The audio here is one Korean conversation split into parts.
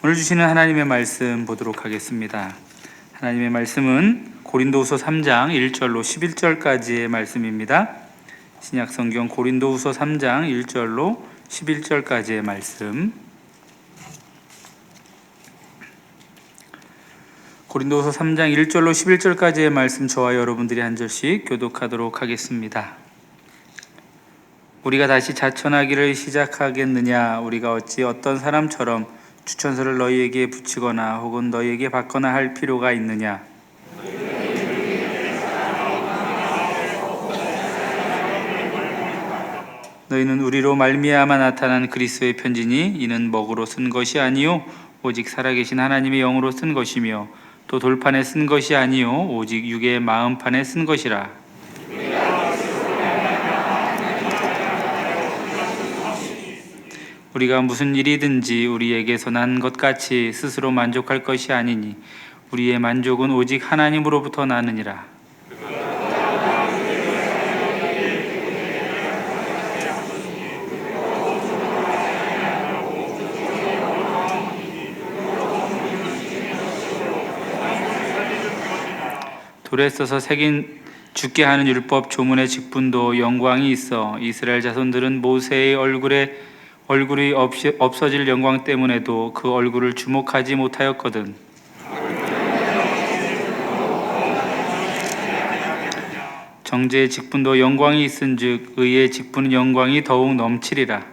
오늘 주시는 하나님의 말씀 보도록 하겠습니다. 하나님의 말씀은 고린도후서 3장 1절로 11절까지의 말씀입니다. 신약성경 고린도후서 3장 1절로 11절까지의 말씀. 고린도후서 3장 1절로 11절까지의 말씀 저와 여러분들이 한 절씩 교독하도록 하겠습니다. 우리가 다시 자천하기를 시작하겠느냐? 우리가 어찌 어떤 사람처럼 추천서를 너희에게 붙이거나 혹은 너희에게 받거나 할 필요가 있느냐? 너희는 우리로 말미암아 나타난 그리스도의 편지니 이는 먹으로 쓴 것이 아니요 오직 살아계신 하나님의 영으로 쓴 것이며 또 돌판에 쓴 것이 아니요 오직 육의 마음판에 쓴 것이라. 우리가 무슨 일이든지 우리에게서 난 것 같이 스스로 만족할 것이 아니니 우리의 만족은 오직 하나님으로부터 나느니라. 돌에 써서 새긴 죽게 하는 율법 조문의 직분도 영광이 있어 이스라엘 자손들은 모세의 얼굴이 없어질 영광 때문에도 그 얼굴을 주목하지 못하였거든. 정죄의 직분도 영광이 있은즉 의의 직분은 영광이 더욱 넘치리라.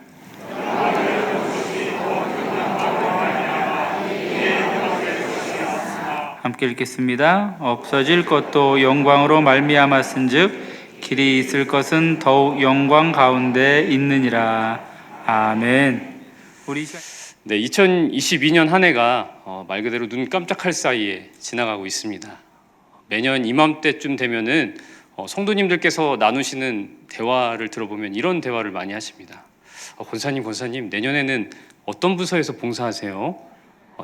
함께 읽겠습니다. 없어질 것도 영광으로 말미암았은즉 길이 있을 것은 더욱 영광 가운데 있느니라. 아멘. 2022년 한 해가 말 그대로 눈 깜짝할 사이에 지나가고 있습니다. 매년 이맘때쯤 되면은 성도님들께서 나누시는 대화를 들어보면 이런 대화를 많이 하십니다. 권사님 내년에는 어떤 부서에서 봉사하세요?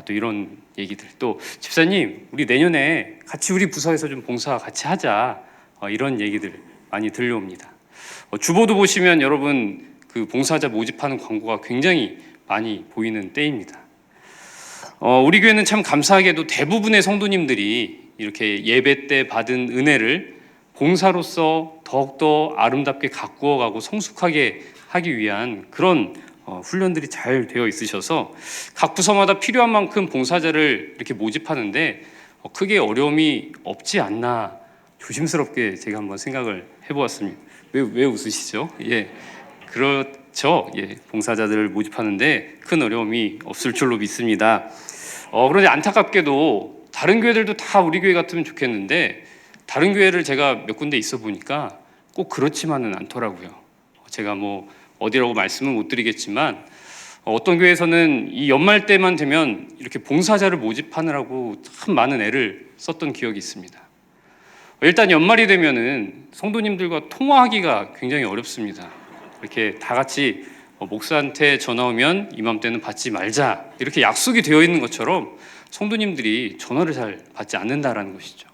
또 이런 얘기들. 또 집사님 우리 내년에 같이 우리 부서에서 좀 봉사 같이 하자. 이런 얘기들 많이 들려옵니다. 주보도 보시면 여러분 그 봉사자 모집하는 광고가 굉장히 많이 보이는 때입니다. 우리 교회는 참 감사하게도 대부분의 성도님들이 이렇게 예배 때 받은 은혜를 봉사로서 더욱더 아름답게 가꾸어가고 성숙하게 하기 위한 그런 훈련들이 잘 되어 있으셔서 각 부서마다 필요한 만큼 봉사자를 이렇게 모집하는데 크게 어려움이 없지 않나 조심스럽게 제가 한번 생각을 해보았습니다. 왜 웃으시죠? 예. 그렇죠. 예, 봉사자들을 모집하는데 큰 어려움이 없을 줄로 믿습니다. 그런데 안타깝게도 다른 교회들도 다 우리 교회 같으면 좋겠는데 다른 교회를 제가 몇 군데 있어 보니까 꼭 그렇지만은 않더라고요. 제가 뭐 어디라고 말씀은 못 드리겠지만 어떤 교회에서는 이 연말 때만 되면 이렇게 봉사자를 모집하느라고 참 많은 애를 썼던 기억이 있습니다. 일단 연말이 되면은 성도님들과 통화하기가 굉장히 어렵습니다. 이렇게 다 같이 목사한테 전화 오면 이맘때는 받지 말자 이렇게 약속이 되어 있는 것처럼 성도님들이 전화를 잘 받지 않는다라는 것이죠.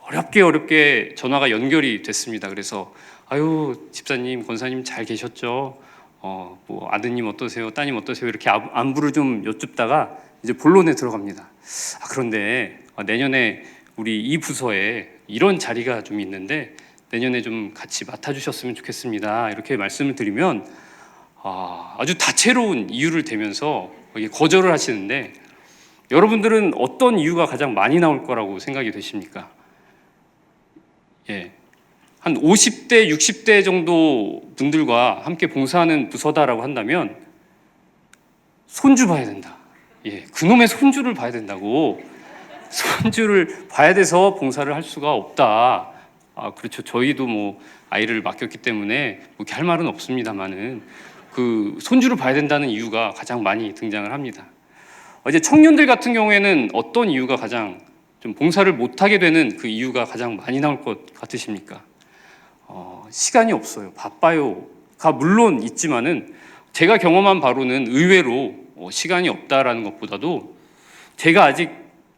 어렵게 전화가 연결이 됐습니다. 그래서 아유 집사님 권사님 잘 계셨죠? 뭐 아드님 어떠세요? 따님 어떠세요? 이렇게 안부를 좀 여쭙다가 이제 본론에 들어갑니다. 그런데 내년에 우리 이 부서에 이런 자리가 좀 있는데 내년에 좀 같이 맡아주셨으면 좋겠습니다. 이렇게 말씀을 드리면 아주 다채로운 이유를 대면서 거절을 하시는데 여러분들은 어떤 이유가 가장 많이 나올 거라고 생각이 되십니까? 예, 한 50대, 60대 정도 분들과 함께 봉사하는 부서다라고 한다면 손주 봐야 된다. 예, 그놈의 손주를 봐야 된다고. 손주를 봐야 돼서 봉사를 할 수가 없다. 그렇죠. 저희도 뭐 아이를 맡겼기 때문에 뭐 이렇게 할 말은 없습니다만은 그 손주를 봐야 된다는 이유가 가장 많이 등장을 합니다. 이제 청년들 같은 경우에는 어떤 이유가 가장 좀 봉사를 못하게 되는 그 이유가 가장 많이 나올 것 같으십니까? 시간이 없어요. 바빠요가 물론 있지만은 제가 경험한 바로는 의외로 시간이 없다라는 것보다도 제가 아직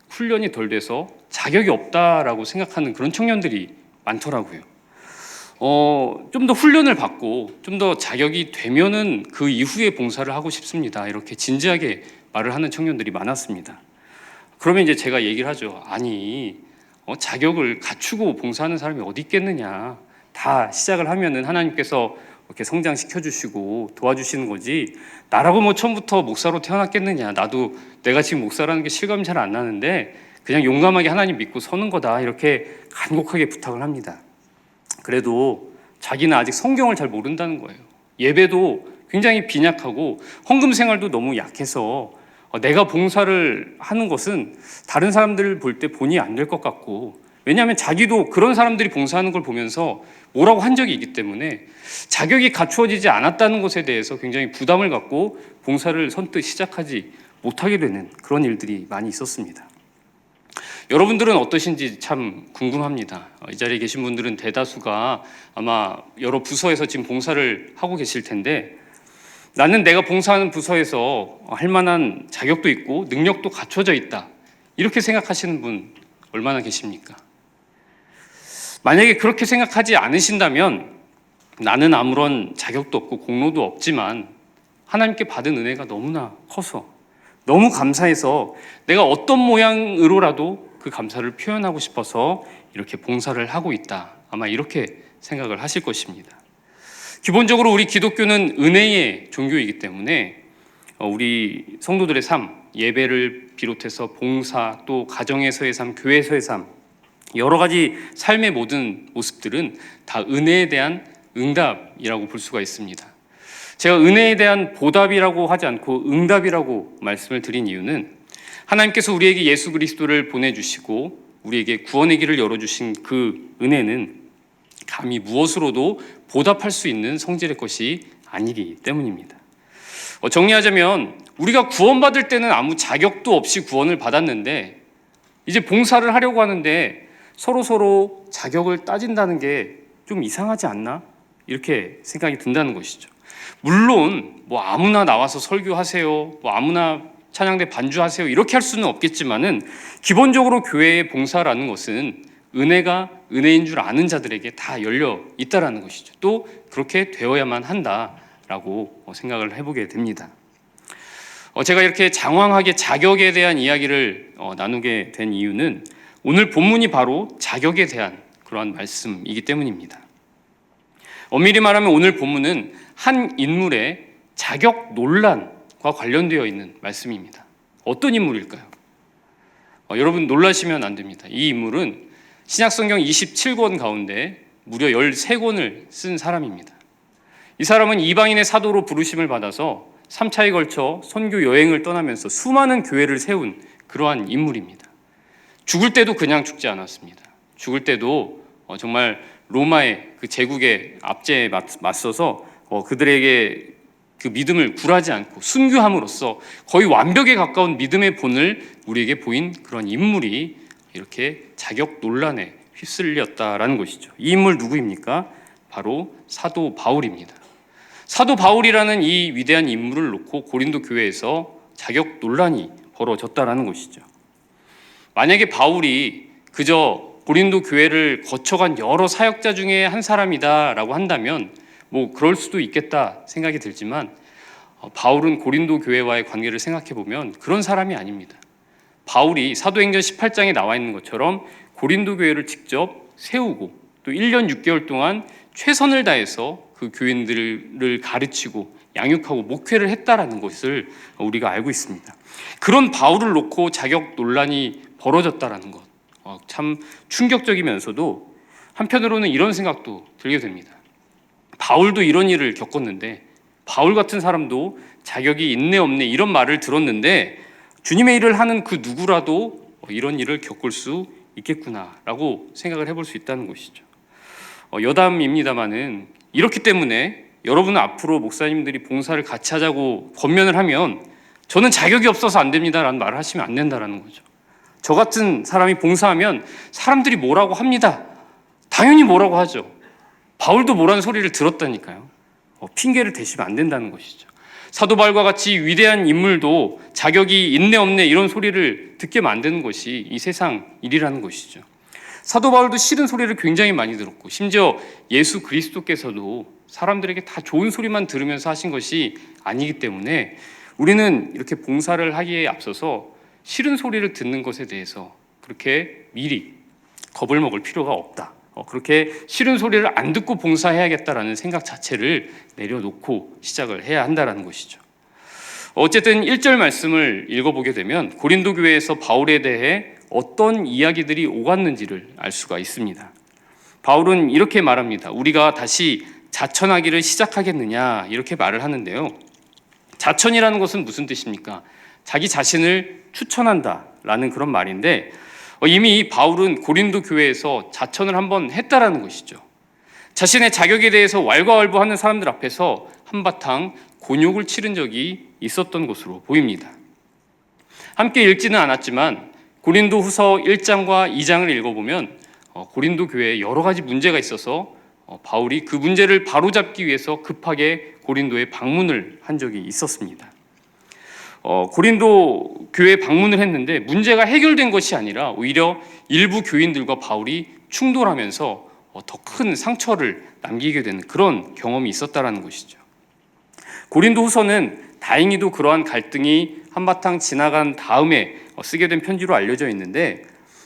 훈련이 덜 돼서 자격이 없다라고 생각하는 그런 청년들이 많더라고요. 좀 더 훈련을 받고 좀 더 자격이 되면은 그 이후에 봉사를 하고 싶습니다. 이렇게 진지하게 말을 하는 청년들이 많았습니다. 그러면 이제 제가 얘기를 하죠. 아니, 자격을 갖추고 봉사하는 사람이 어디 있겠느냐. 다 시작을 하면은 하나님께서 이렇게 성장시켜 주시고 도와주시는 거지. 나라고 뭐 처음부터 목사로 태어났겠느냐. 나도 내가 지금 목사라는 게 실감이 잘 안 나는데 그냥 용감하게 하나님 믿고 서는 거다. 이렇게 간곡하게 부탁을 합니다. 그래도 자기는 아직 성경을 잘 모른다는 거예요. 예배도 굉장히 빈약하고 헌금 생활도 너무 약해서 내가 봉사를 하는 것은 다른 사람들을 볼 때 본의 안 될 것 같고, 왜냐하면 자기도 그런 사람들이 봉사하는 걸 보면서 뭐라고 한 적이 있기 때문에 자격이 갖추어지지 않았다는 것에 대해서 굉장히 부담을 갖고 봉사를 선뜻 시작하지 못하게 되는 그런 일들이 많이 있었습니다. 여러분들은 어떠신지 참 궁금합니다. 이 자리에 계신 분들은 대다수가 아마 여러 부서에서 지금 봉사를 하고 계실 텐데, 나는 내가 봉사하는 부서에서 할 만한 자격도 있고 능력도 갖춰져 있다, 이렇게 생각하시는 분 얼마나 계십니까? 만약에 그렇게 생각하지 않으신다면 나는 아무런 자격도 없고 공로도 없지만 하나님께 받은 은혜가 너무나 커서 너무 감사해서 내가 어떤 모양으로라도 그 감사를 표현하고 싶어서 이렇게 봉사를 하고 있다, 아마 이렇게 생각을 하실 것입니다. 기본적으로 우리 기독교는 은혜의 종교이기 때문에 우리 성도들의 삶, 예배를 비롯해서 봉사, 또 가정에서의 삶, 교회에서의 삶, 여러 가지 삶의 모든 모습들은 다 은혜에 대한 응답이라고 볼 수가 있습니다. 제가 은혜에 대한 보답이라고 하지 않고 응답이라고 말씀을 드린 이유는, 하나님께서 우리에게 예수 그리스도를 보내주시고 우리에게 구원의 길을 열어주신 그 은혜는 감히 무엇으로도 보답할 수 있는 성질의 것이 아니기 때문입니다. 정리하자면 우리가 구원받을 때는 아무 자격도 없이 구원을 받았는데, 이제 봉사를 하려고 하는데 서로 자격을 따진다는 게 좀 이상하지 않나? 이렇게 생각이 든다는 것이죠. 물론 뭐 아무나 나와서 설교하세요, 뭐 아무나 찬양대 반주하세요, 이렇게 할 수는 없겠지만은 기본적으로 교회의 봉사라는 것은 은혜가 은혜인 줄 아는 자들에게 다 열려 있다라는 것이죠. 또 그렇게 되어야만 한다라고 생각을 해보게 됩니다. 제가 이렇게 장황하게 자격에 대한 이야기를 나누게 된 이유는 오늘 본문이 바로 자격에 대한 그러한 말씀이기 때문입니다. 엄밀히 말하면 오늘 본문은 한 인물의 자격 논란과 관련되어 있는 말씀입니다. 어떤 인물일까요? 여러분 놀라시면 안 됩니다. 이 인물은 신약성경 27권 가운데 무려 13권을 쓴 사람입니다. 이 사람은 이방인의 사도로 부르심을 받아서 3차에 걸쳐 선교 여행을 떠나면서 수많은 교회를 세운 그러한 인물입니다. 죽을 때도 그냥 죽지 않았습니다. 죽을 때도 정말 로마의 그 제국의 압제에 맞서서 그들에게 그 믿음을 굴하지 않고 순교함으로써 거의 완벽에 가까운 믿음의 본을 우리에게 보인 그런 인물이 이렇게 자격 논란에 휩쓸렸다라는 것이죠. 이 인물 누구입니까? 바로 사도 바울입니다. 사도 바울이라는 이 위대한 인물을 놓고 고린도 교회에서 자격 논란이 벌어졌다라는 것이죠. 만약에 바울이 그저 고린도 교회를 거쳐간 여러 사역자 중에 한 사람이다라고 한다면 뭐 그럴 수도 있겠다 생각이 들지만, 바울은 고린도 교회와의 관계를 생각해 보면 그런 사람이 아닙니다. 바울이 사도행전 18장에 나와 있는 것처럼 고린도 교회를 직접 세우고 또 1년 6개월 동안 최선을 다해서 그 교인들을 가르치고 양육하고 목회를 했다라는 것을 우리가 알고 있습니다. 그런 바울을 놓고 자격 논란이 벌어졌다라는 것, 참 충격적이면서도 한편으로는 이런 생각도 들게 됩니다. 바울도 이런 일을 겪었는데, 바울 같은 사람도 자격이 있네 없네 이런 말을 들었는데, 주님의 일을 하는 그 누구라도 이런 일을 겪을 수 있겠구나라고 생각을 해볼 수 있다는 것이죠. 여담입니다마는 이렇기 때문에 여러분은 앞으로 목사님들이 봉사를 같이 하자고 권면을 하면 저는 자격이 없어서 안 됩니다라는 말을 하시면 안 된다라는 거죠. 저 같은 사람이 봉사하면 사람들이 뭐라고 합니다. 당연히 뭐라고 하죠. 바울도 뭐라는 소리를 들었다니까요. 핑계를 대시면 안 된다는 것이죠. 사도 바울과 같이 위대한 인물도 자격이 있네 없네 이런 소리를 듣게 만드는 것이 이 세상 일이라는 것이죠. 사도 바울도 싫은 소리를 굉장히 많이 들었고, 심지어 예수 그리스도께서도 사람들에게 다 좋은 소리만 들으면서 하신 것이 아니기 때문에 우리는 이렇게 봉사를 하기에 앞서서 싫은 소리를 듣는 것에 대해서 그렇게 미리 겁을 먹을 필요가 없다. 그렇게 싫은 소리를 안 듣고 봉사해야겠다라는 생각 자체를 내려놓고 시작을 해야 한다는 것이죠. 어쨌든 1절 말씀을 읽어보게 되면 고린도 교회에서 바울에 대해 어떤 이야기들이 오갔는지를 알 수가 있습니다. 바울은 이렇게 말합니다. 우리가 다시 자천하기를 시작하겠느냐 이렇게 말을 하는데요. 자천이라는 것은 무슨 뜻입니까? 자기 자신을 추천한다라는 그런 말인데 이미 바울은 고린도 교회에서 자천을 한번 했다라는 것이죠. 자신의 자격에 대해서 왈가왈부하는 사람들 앞에서 한바탕 곤욕을 치른 적이 있었던 것으로 보입니다. 함께 읽지는 않았지만 고린도 후서 1장과 2장을 읽어보면 고린도 교회에 여러 가지 문제가 있어서 바울이 그 문제를 바로잡기 위해서 급하게 고린도에 방문을 한 적이 있었습니다. 고린도 교회에 방문을 했는데 문제가 해결된 것이 아니라 오히려 일부 교인들과 바울이 충돌하면서 더 큰 상처를 남기게 되는 그런 경험이 있었다는 것이죠. 고린도 후서는 다행히도 그러한 갈등이 한바탕 지나간 다음에 쓰게 된 편지로 알려져 있는데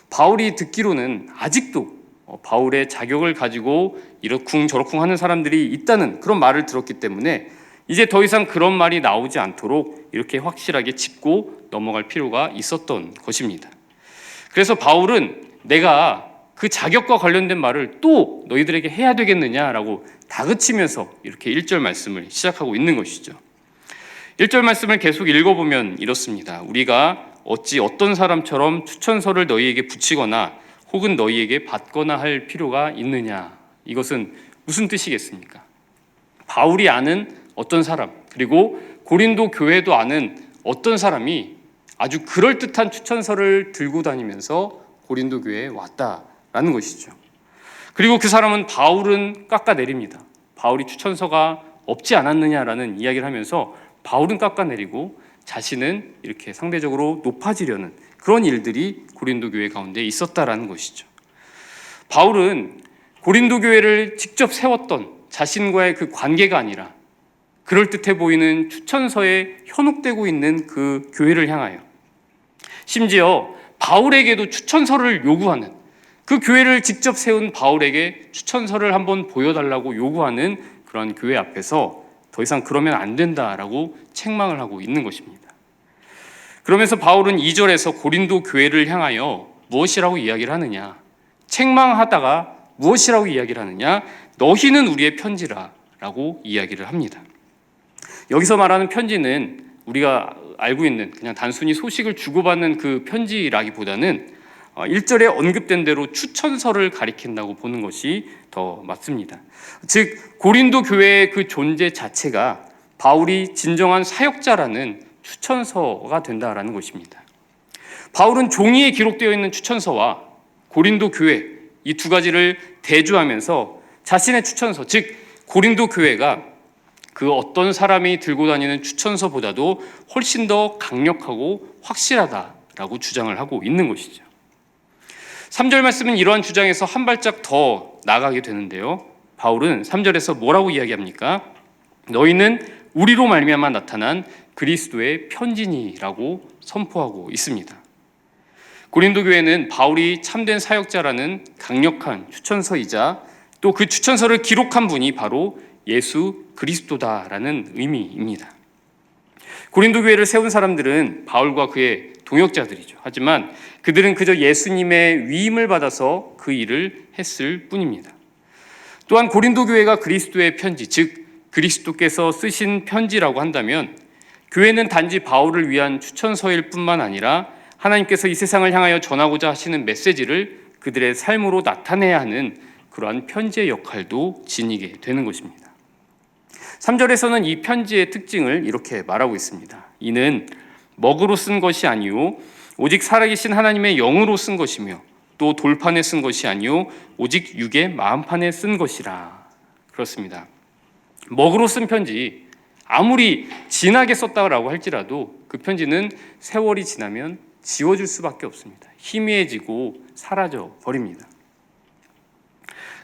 바울이 듣기로는 아직도 바울의 자격을 가지고 이러쿵저러쿵 하는 사람들이 있다는 그런 말을 들었기 때문에 이제 더 이상 그런 말이 나오지 않도록 이렇게 확실하게 짚고 넘어갈 필요가 있었던 것입니다. 그래서 바울은 내가 그 자격과 관련된 말을 또 너희들에게 해야 되겠느냐라고 다그치면서 이렇게 1절 말씀을 시작하고 있는 것이죠. 1절 말씀을 계속 읽어보면 이렇습니다. 우리가 어찌 어떤 사람처럼 추천서를 너희에게 붙이거나 혹은 너희에게 받거나 할 필요가 있느냐. 이것은 무슨 뜻이겠습니까? 바울이 아는 어떤 사람, 그리고 고린도 교회도 아는 어떤 사람이 아주 그럴듯한 추천서를 들고 다니면서 고린도 교회에 왔다라는 것이죠. 그리고 그 사람은 바울은 깎아내립니다. 바울이 추천서가 없지 않았느냐라는 이야기를 하면서 바울은 깎아내리고 자신은 이렇게 상대적으로 높아지려는 그런 일들이 고린도 교회 가운데 있었다라는 것이죠. 바울은 고린도 교회를 직접 세웠던 자신과의 그 관계가 아니라 그럴듯해 보이는 추천서에 현혹되고 있는 그 교회를 향하여 심지어 바울에게도 추천서를 요구하는 그 교회를 직접 세운 바울에게 추천서를 한번 보여달라고 요구하는 그런 교회 앞에서 더 이상 그러면 안 된다라고 책망을 하고 있는 것입니다. 그러면서 바울은 2절에서 고린도 교회를 향하여 무엇이라고 이야기를 하느냐? 책망하다가 무엇이라고 이야기를 하느냐? 너희는 우리의 편지라 라고 이야기를 합니다. 여기서 말하는 편지는 우리가 알고 있는 그냥 단순히 소식을 주고받는 그 편지라기보다는 1절에 언급된 대로 추천서를 가리킨다고 보는 것이 더 맞습니다. 즉 고린도 교회의 그 존재 자체가 바울이 진정한 사역자라는 추천서가 된다라는 것입니다. 바울은 종이에 기록되어 있는 추천서와 고린도 교회 이 두 가지를 대조하면서 자신의 추천서, 즉 고린도 교회가 그 어떤 사람이 들고 다니는 추천서보다도 훨씬 더 강력하고 확실하다라고 주장을 하고 있는 것이죠. 3절 말씀은 이러한 주장에서 한 발짝 더 나가게 되는데요. 바울은 3절에서 뭐라고 이야기합니까? 너희는 우리로 말미암아 나타난 그리스도의 편지니라고 선포하고 있습니다. 고린도 교회는 바울이 참된 사역자라는 강력한 추천서이자 또 그 추천서를 기록한 분이 바로 예수 그리스도다라는 의미입니다. 고린도 교회를 세운 사람들은 바울과 그의 동역자들이죠. 하지만 그들은 그저 예수님의 위임을 받아서 그 일을 했을 뿐입니다. 또한 고린도 교회가 그리스도의 편지, 즉 그리스도께서 쓰신 편지라고 한다면 교회는 단지 바울을 위한 추천서일 뿐만 아니라 하나님께서 이 세상을 향하여 전하고자 하시는 메시지를 그들의 삶으로 나타내야 하는 그러한 편지의 역할도 지니게 되는 것입니다. 3절에서는 이 편지의 특징을 이렇게 말하고 있습니다. 이는 먹으로 쓴 것이 아니요 오직 살아계신 하나님의 영으로 쓴 것이며 또 돌판에 쓴 것이 아니요 오직 육의 마음판에 쓴 것이라. 그렇습니다. 먹으로 쓴 편지, 아무리 진하게 썼다고 할지라도 그 편지는 세월이 지나면 지워질 수밖에 없습니다. 희미해지고 사라져 버립니다.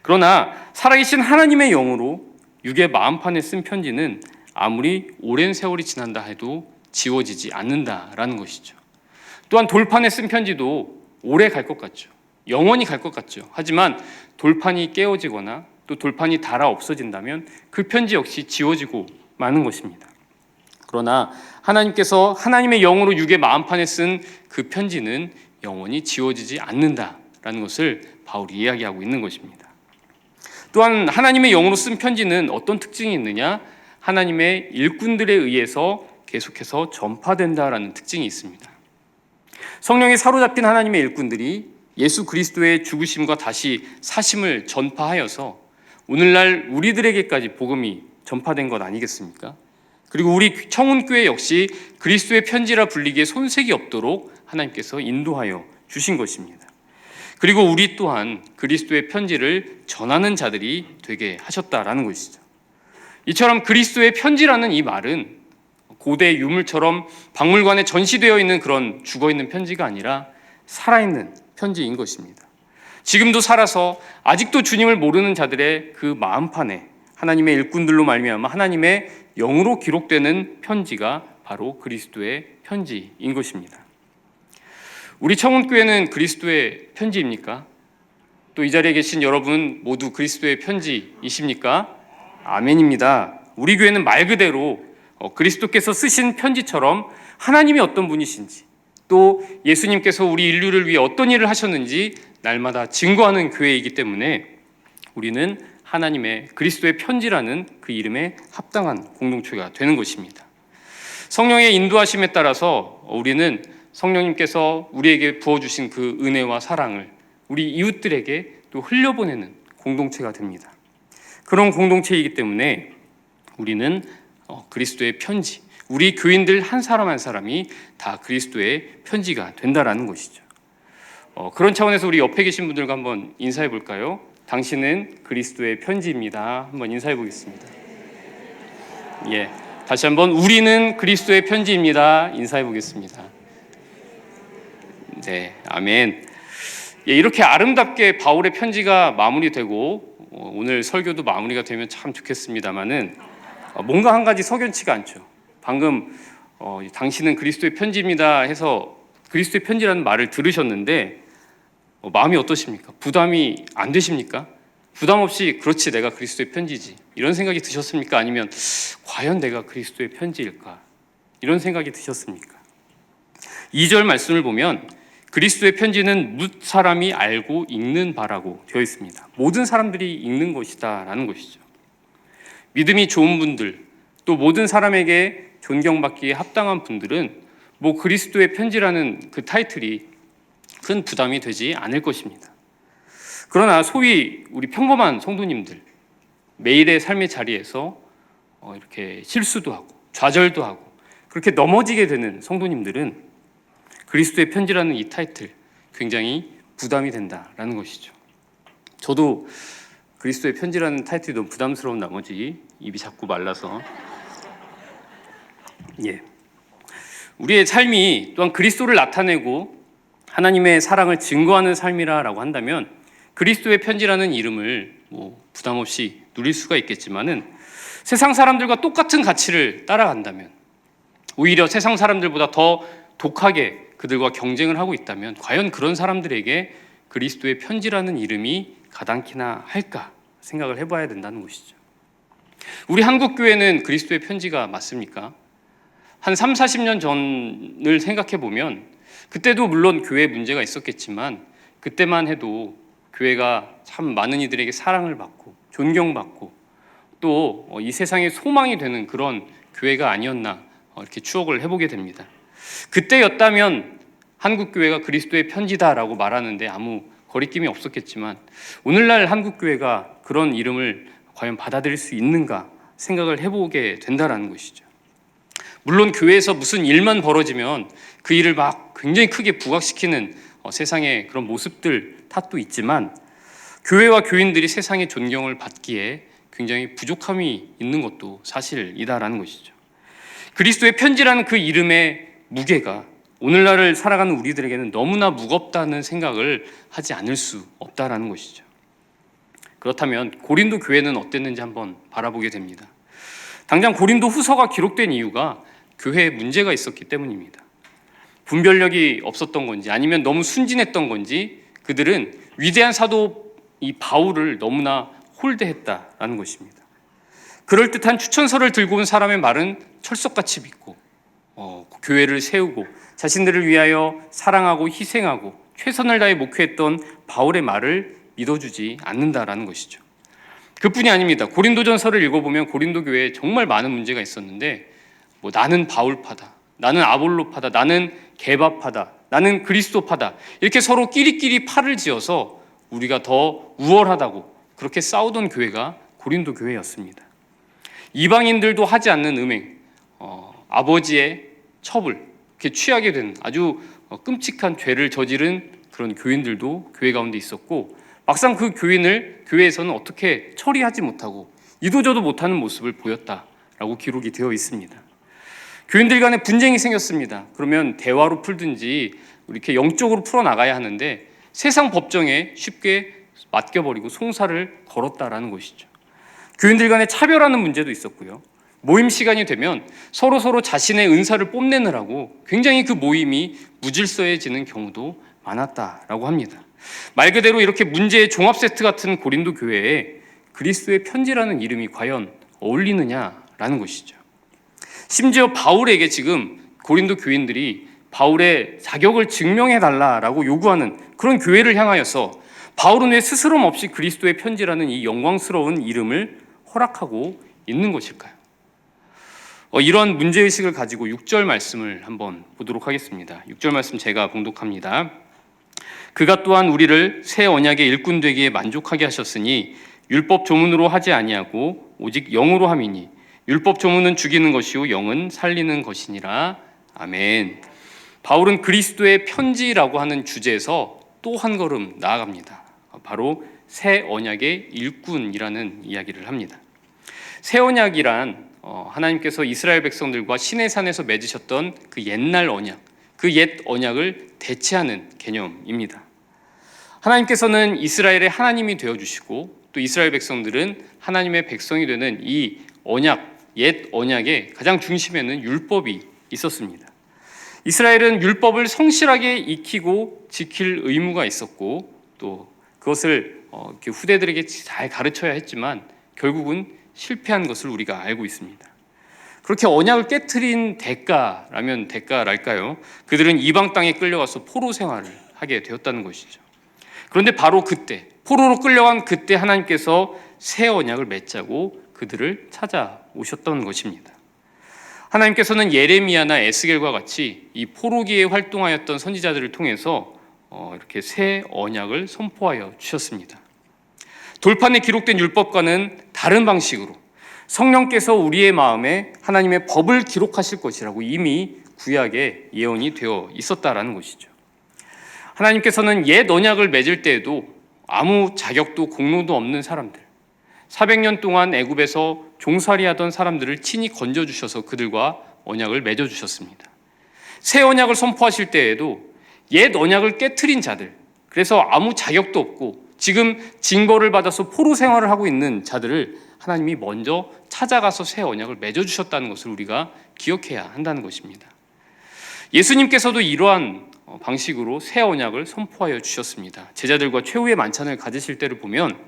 그러나 살아계신 하나님의 영으로 육의 마음판에 쓴 편지는 아무리 오랜 세월이 지난다 해도 지워지지 않는다라는 것이죠. 또한 돌판에 쓴 편지도 오래 갈 것 같죠. 영원히 갈 것 같죠. 하지만 돌판이 깨어지거나 또 돌판이 닳아 없어진다면 그 편지 역시 지워지고 마는 것입니다. 그러나 하나님께서 하나님의 영으로 육의 마음판에 쓴 그 편지는 영원히 지워지지 않는다라는 것을 바울이 이야기하고 있는 것입니다. 또한 하나님의 영으로 쓴 편지는 어떤 특징이 있느냐? 하나님의 일꾼들에 의해서 계속해서 전파된다라는 특징이 있습니다. 성령에 사로잡힌 하나님의 일꾼들이 예수 그리스도의 죽으심과 다시 사심을 전파하여서 오늘날 우리들에게까지 복음이 전파된 것 아니겠습니까? 그리고 우리 청운교회 역시 그리스도의 편지라 불리기에 손색이 없도록 하나님께서 인도하여 주신 것입니다. 그리고 우리 또한 그리스도의 편지를 전하는 자들이 되게 하셨다라는 것이죠. 이처럼 그리스도의 편지라는 이 말은 고대 유물처럼 박물관에 전시되어 있는 그런 죽어있는 편지가 아니라 살아있는 편지인 것입니다. 지금도 살아서 아직도 주님을 모르는 자들의 그 마음판에 하나님의 일꾼들로 말미암아 하나님의 영으로 기록되는 편지가 바로 그리스도의 편지인 것입니다. 우리 청운교회는 그리스도의 편지입니까? 또 이 자리에 계신 여러분 모두 그리스도의 편지이십니까? 아멘입니다. 우리 교회는 말 그대로 그리스도께서 쓰신 편지처럼 하나님이 어떤 분이신지 또 예수님께서 우리 인류를 위해 어떤 일을 하셨는지 날마다 증거하는 교회이기 때문에 우리는 하나님의 그리스도의 편지라는 그 이름에 합당한 공동체가 되는 것입니다. 성령의 인도하심에 따라서 우리는 성령님께서 우리에게 부어주신 그 은혜와 사랑을 우리 이웃들에게 또 흘려보내는 공동체가 됩니다. 그런 공동체이기 때문에 우리는 그리스도의 편지, 우리 교인들 한 사람 한 사람이 다 그리스도의 편지가 된다라는 것이죠. 그런 차원에서 우리 옆에 계신 분들과 한번 인사해 볼까요? 당신은 그리스도의 편지입니다. 한번 인사해 보겠습니다. 예, 다시 한번 우리는 그리스도의 편지입니다. 인사해 보겠습니다. 네, 아멘. 예, 이렇게 아름답게 바울의 편지가 마무리되고 오늘 설교도 마무리가 되면 참 좋겠습니다만은 뭔가 한 가지 석연치가 않죠. 방금 당신은 그리스도의 편지입니다 해서 그리스도의 편지라는 말을 들으셨는데 마음이 어떠십니까? 부담이 안 되십니까? 부담 없이 그렇지 내가 그리스도의 편지지 이런 생각이 드셨습니까? 아니면 과연 내가 그리스도의 편지일까? 이런 생각이 드셨습니까? 2절 말씀을 보면 그리스도의 편지는 뭇 사람이 알고 읽는 바라고 되어 있습니다. 모든 사람들이 읽는 것이다 라는 것이죠. 믿음이 좋은 분들 또 모든 사람에게 존경받기에 합당한 분들은 뭐 그리스도의 편지라는 그 타이틀이 큰 부담이 되지 않을 것입니다. 그러나 소위 우리 평범한 성도님들 매일의 삶의 자리에서 이렇게 실수도 하고 좌절도 하고 그렇게 넘어지게 되는 성도님들은 그리스도의 편지라는 이 타이틀 굉장히 부담이 된다라는 것이죠. 저도 그리스도의 편지라는 타이틀이 너무 부담스러운 나머지 입이 자꾸 말라서 우리의 삶이 또한 그리스도를 나타내고 하나님의 사랑을 증거하는 삶이라고 한다면 그리스도의 편지라는 이름을 부담 없이 누릴 수가 있겠지만은 세상 사람들과 똑같은 가치를 따라간다면 오히려 세상 사람들보다 더 독하게 그들과 경쟁을 하고 있다면 과연 그런 사람들에게 그리스도의 편지라는 이름이 가당키나 할까 생각을 해봐야 된다는 것이죠. 우리 한국교회는 그리스도의 편지가 맞습니까? 한 3, 40년 전을 생각해 보면 그때도 물론 교회에 문제가 있었겠지만 그때만 해도 교회가 참 많은 이들에게 사랑을 받고 존경받고 또 이 세상의 소망이 되는 그런 교회가 아니었나 이렇게 추억을 해보게 됩니다. 그때였다면 한국교회가 그리스도의 편지다라고 말하는데 아무 거리낌이 없었겠지만 오늘날 한국교회가 그런 이름을 과연 받아들일 수 있는가 생각을 해보게 된다라는 것이죠. 물론 교회에서 무슨 일만 벌어지면 그 일을 막 굉장히 크게 부각시키는 세상의 그런 모습들 탓도 있지만 교회와 교인들이 세상의 존경을 받기에 굉장히 부족함이 있는 것도 사실이다라는 것이죠. 그리스도의 편지라는 그 이름의 무게가 오늘날을 살아가는 우리들에게는 너무나 무겁다는 생각을 하지 않을 수 없다라는 것이죠. 그렇다면 고린도 교회는 어땠는지 한번 바라보게 됩니다. 당장 고린도 후서가 기록된 이유가 교회에 문제가 있었기 때문입니다. 분별력이 없었던 건지 아니면 너무 순진했던 건지 그들은 위대한 사도 이 바울을 너무나 홀대했다라는 것입니다. 그럴듯한 추천서를 들고 온 사람의 말은 철석같이 믿고 교회를 세우고 자신들을 위하여 사랑하고 희생하고 최선을 다해 목회했던 바울의 말을 믿어주지 않는다라는 것이죠. 그뿐이 아닙니다. 고린도전서를 읽어보면 고린도 교회에 정말 많은 문제가 있었는데 나는 바울파다, 나는 아볼로파다, 나는 게바파다, 나는 그리스도파다 이렇게 서로 끼리끼리 팔을 지어서 우리가 더 우월하다고 그렇게 싸우던 교회가 고린도 교회였습니다. 이방인들도 하지 않는 음행, 아버지의 첩을 이렇게 취하게 된 아주 끔찍한 죄를 저지른 그런 교인들도 교회 가운데 있었고 막상 그 교회에서는 어떻게 처리하지 못하고 이도저도 못하는 모습을 보였다라고 기록이 되어 있습니다. 교인들 간에 분쟁이 생겼습니다. 그러면 대화로 풀든지 이렇게 영적으로 풀어나가야 하는데 세상 법정에 쉽게 맡겨버리고 송사를 걸었다라는 것이죠. 교인들 간에 차별하는 문제도 있었고요. 모임 시간이 되면 서로 자신의 은사를 뽐내느라고 굉장히 그 모임이 무질서해지는 경우도 많았다라고 합니다. 말 그대로 이렇게 문제의 종합 세트 같은 고린도 교회에 그리스도의 편지라는 이름이 과연 어울리느냐라는 것이죠. 심지어 바울에게 지금 고린도 교인들이 바울의 자격을 증명해달라라고 요구하는 그런 교회를 향하여서 바울은 왜 스스럼 없이 그리스도의 편지라는 이 영광스러운 이름을 허락하고 있는 것일까요? 이런 문제의식을 가지고 6절 말씀을 한번 보도록 하겠습니다. 6절 말씀 제가 봉독합니다. 그가 또한 우리를 새 언약의 일꾼 되기에 만족하게 하셨으니 율법 조문으로 하지 아니하고 오직 영으로 함이니 율법 조문은 죽이는 것이요 영은 살리는 것이니라. 아멘. 바울은 그리스도의 편지라고 하는 주제에서 또 한 걸음 나아갑니다. 바로 새 언약의 일꾼이라는 이야기를 합니다. 새 언약이란 하나님께서 이스라엘 백성들과 시내산에서 맺으셨던 그 옛날 언약, 그 옛 언약을 대체하는 개념입니다. 하나님께서는 이스라엘의 하나님이 되어주시고 또 이스라엘 백성들은 하나님의 백성이 되는 이 언약, 옛 언약의 가장 중심에는 율법이 있었습니다. 이스라엘은 율법을 성실하게 익히고 지킬 의무가 있었고 또 그것을 후대들에게 잘 가르쳐야 했지만 결국은 실패한 것을 우리가 알고 있습니다. 그렇게 언약을 깨트린 대가라면 대가랄까요? 그들은 이방 땅에 끌려가서 포로 생활을 하게 되었다는 것이죠. 그런데 바로 그때 포로로 끌려간 그때 하나님께서 새 언약을 맺자고 그들을 찾아오셨던 것입니다. 하나님께서는 예레미야나 에스겔과 같이 이 포로기에 활동하였던 선지자들을 통해서 이렇게 새 언약을 선포하여 주셨습니다. 돌판에 기록된 율법과는 다른 방식으로 성령께서 우리의 마음에 하나님의 법을 기록하실 것이라고 이미 구약에 예언이 되어 있었다라는 것이죠. 하나님께서는 옛 언약을 맺을 때에도 아무 자격도 공로도 없는 사람들, 400년 동안 애굽에서 종살이하던 사람들을 친히 건져주셔서 그들과 언약을 맺어주셨습니다. 새 언약을 선포하실 때에도 옛 언약을 깨트린 자들, 그래서 아무 자격도 없고 지금 징벌을 받아서 포로 생활을 하고 있는 자들을 하나님이 먼저 찾아가서 새 언약을 맺어주셨다는 것을 우리가 기억해야 한다는 것입니다. 예수님께서도 이러한 방식으로 새 언약을 선포하여 주셨습니다. 제자들과 최후의 만찬을 가지실 때를 보면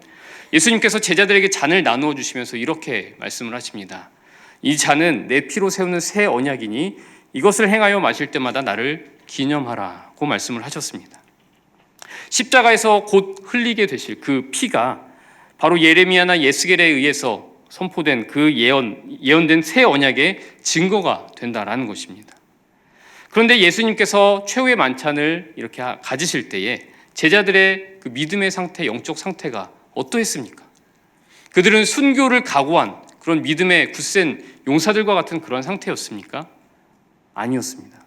예수님께서 제자들에게 잔을 나누어 주시면서 이렇게 말씀을 하십니다. 이 잔은 내 피로 세우는 새 언약이니 이것을 행하여 마실 때마다 나를 기념하라고 말씀을 하셨습니다. 십자가에서 곧 흘리게 되실 그 피가 바로 예레미야나 예스겔에 의해서 선포된 그 예언된 새 언약의 증거가 된다라는 것입니다. 그런데 예수님께서 최후의 만찬을 이렇게 가지실 때에 제자들의 그 믿음의 상태, 영적 상태가 어떠했습니까? 그들은 순교를 각오한 그런 믿음의 굳센 용사들과 같은 그런 상태였습니까? 아니었습니다.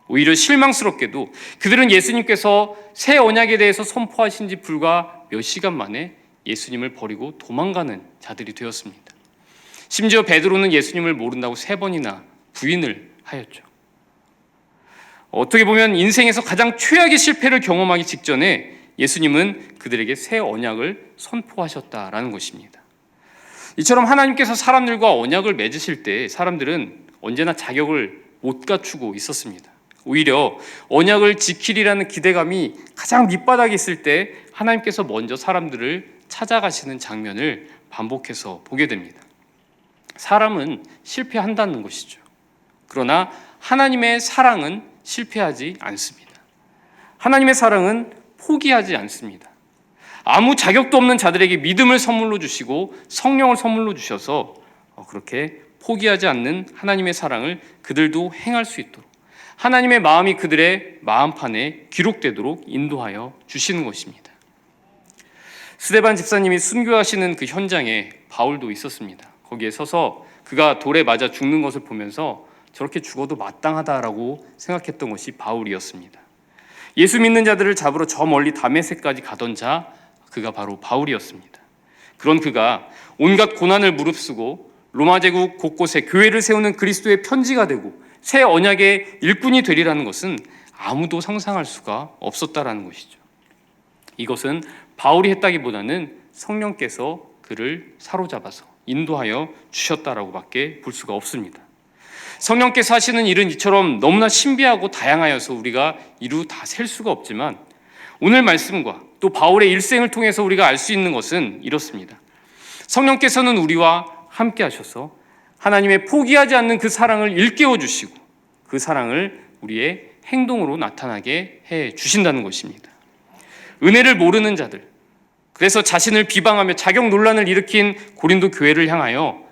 오히려 실망스럽게도 그들은 예수님께서 새 언약에 대해서 선포하신 지 불과 몇 시간 만에 예수님을 버리고 도망가는 자들이 되었습니다. 심지어 베드로는 예수님을 모른다고 3번이나 부인을 하였죠. 어떻게 보면 인생에서 가장 최악의 실패를 경험하기 직전에 예수님은 그들에게 새 언약을 선포하셨다라는 것입니다. 이처럼 하나님께서 사람들과 언약을 맺으실 때 사람들은 언제나 자격을 못 갖추고 있었습니다. 오히려 언약을 지키리라는 기대감이 가장 밑바닥에 있을 때 하나님께서 먼저 사람들을 찾아가시는 장면을 반복해서 보게 됩니다. 사람은 실패한다는 것이죠. 그러나 하나님의 사랑은 실패하지 않습니다. 하나님의 사랑은 포기하지 않습니다. 아무 자격도 없는 자들에게 믿음을 선물로 주시고 성령을 선물로 주셔서 그렇게 포기하지 않는 하나님의 사랑을 그들도 행할 수 있도록, 하나님의 마음이 그들의 마음판에 기록되도록 인도하여 주시는 것입니다. 스데반 집사님이 순교하시는 그 현장에 바울도 있었습니다. 거기에 서서 그가 돌에 맞아 죽는 것을 보면서 저렇게 죽어도 마땅하다라고 생각했던 것이 바울이었습니다. 예수 믿는 자들을 잡으러 저 멀리 다메섹까지 가던 자, 그가 바로 바울이었습니다. 그런 그가 온갖 고난을 무릅쓰고 로마 제국 곳곳에 교회를 세우는 그리스도의 편지가 되고 새 언약의 일꾼이 되리라는 것은 아무도 상상할 수가 없었다라는 것이죠. 이것은 바울이 했다기보다는 성령께서 그를 사로잡아서 인도하여 주셨다라고밖에 볼 수가 없습니다. 성령께서 하시는 일은 이처럼 너무나 신비하고 다양하여서 우리가 이루 다 셀 수가 없지만, 오늘 말씀과 또 바울의 일생을 통해서 우리가 알 수 있는 것은 이렇습니다. 성령께서는 우리와 함께 하셔서 하나님의 포기하지 않는 그 사랑을 일깨워 주시고 그 사랑을 우리의 행동으로 나타나게 해 주신다는 것입니다. 은혜를 모르는 자들, 그래서 자신을 비방하며 자격 논란을 일으킨 고린도 교회를 향하여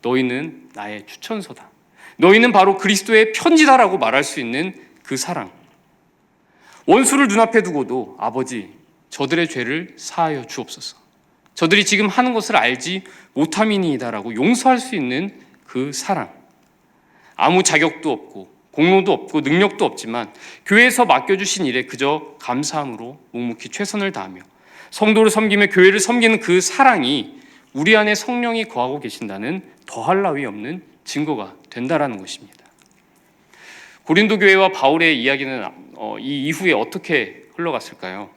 너희는 나의 추천서다, 너희는 바로 그리스도의 편지다라고 말할 수 있는 그 사랑, 원수를 눈앞에 두고도 아버지 저들의 죄를 사하여 주옵소서, 저들이 지금 하는 것을 알지 못함이니이다라고 용서할 수 있는 그 사랑, 아무 자격도 없고 공로도 없고 능력도 없지만 교회에서 맡겨주신 일에 그저 감사함으로 묵묵히 최선을 다하며 성도를 섬기며 교회를 섬기는 그 사랑이 우리 안에 성령이 거하고 계신다는 더할 나위 없는 증거가 된다라는 것입니다. 고린도 교회와 바울의 이야기는 이 이후에 어떻게 흘러갔을까요?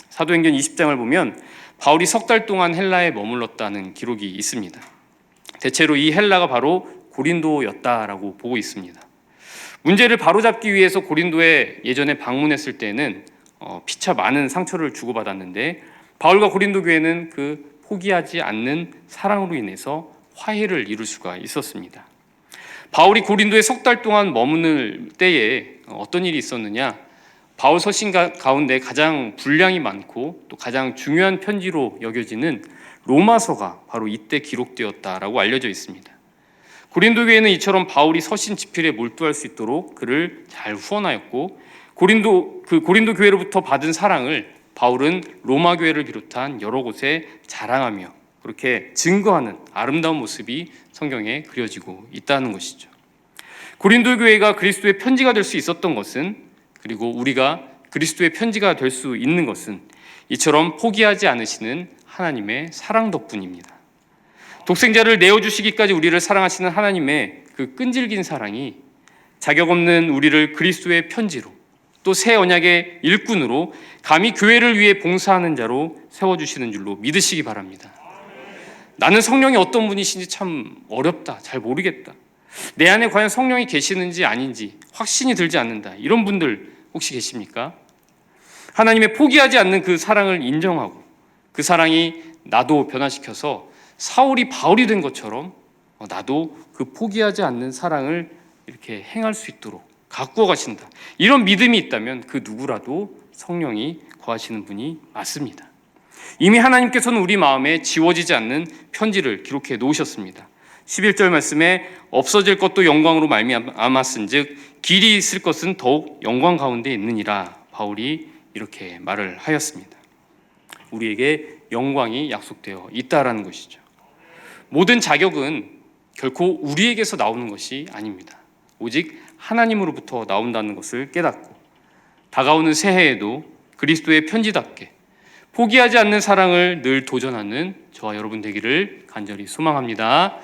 사도행전 20장을 보면 바울이 3달 동안 헬라에 머물렀다는 기록이 있습니다. 대체로 이 헬라가 바로 고린도였다라고 보고 있습니다. 문제를 바로잡기 위해서 고린도에 예전에 방문했을 때는 피차 많은 상처를 주고받았는데, 바울과 고린도 교회는 그 포기하지 않는 사랑으로 인해서 화해를 이룰 수가 있었습니다. 바울이 고린도에 3달 동안 머무는 때에 어떤 일이 있었느냐? 바울 서신 가운데 가장 분량이 많고 또 가장 중요한 편지로 여겨지는 로마서가 바로 이때 기록되었다라고 알려져 있습니다. 고린도 교회는 이처럼 바울이 서신 집필에 몰두할 수 있도록 그를 잘 후원하였고, 고린도 교회로부터 받은 사랑을 바울은 로마 교회를 비롯한 여러 곳에 자랑하며 그렇게 증거하는 아름다운 모습이 성경에 그려지고 있다는 것이죠. 고린도 교회가 그리스도의 편지가 될 수 있었던 것은, 그리고 우리가 그리스도의 편지가 될 수 있는 것은 이처럼 포기하지 않으시는 하나님의 사랑 덕분입니다. 독생자를 내어주시기까지 우리를 사랑하시는 하나님의 그 끈질긴 사랑이 자격 없는 우리를 그리스도의 편지로, 또 새 언약의 일꾼으로 감히 교회를 위해 봉사하는 자로 세워주시는 줄로 믿으시기 바랍니다. 나는 성령이 어떤 분이신지 참 어렵다, 잘 모르겠다, 내 안에 과연 성령이 계시는지 아닌지 확신이 들지 않는다, 이런 분들 혹시 계십니까? 하나님의 포기하지 않는 그 사랑을 인정하고 그 사랑이 나도 변화시켜서 사울이 바울이 된 것처럼 나도 그 포기하지 않는 사랑을 이렇게 행할 수 있도록 가꾸어 가신다, 이런 믿음이 있다면 그 누구라도 성령이 거하시는 분이 맞습니다. 이미 하나님께서는 우리 마음에 지워지지 않는 편지를 기록해 놓으셨습니다. 11절 말씀에 없어질 것도 영광으로 말미암았은즉 길이 있을 것은 더욱 영광 가운데 있느니라, 바울이 이렇게 말을 하였습니다. 우리에게 영광이 약속되어 있다라는 것이죠. 모든 자격은 결코 우리에게서 나오는 것이 아닙니다. 오직 하나님으로부터 나온다는 것을 깨닫고 다가오는 새해에도 그리스도의 편지답게 포기하지 않는 사랑을 늘 도전하는 저와 여러분 되기를 간절히 소망합니다.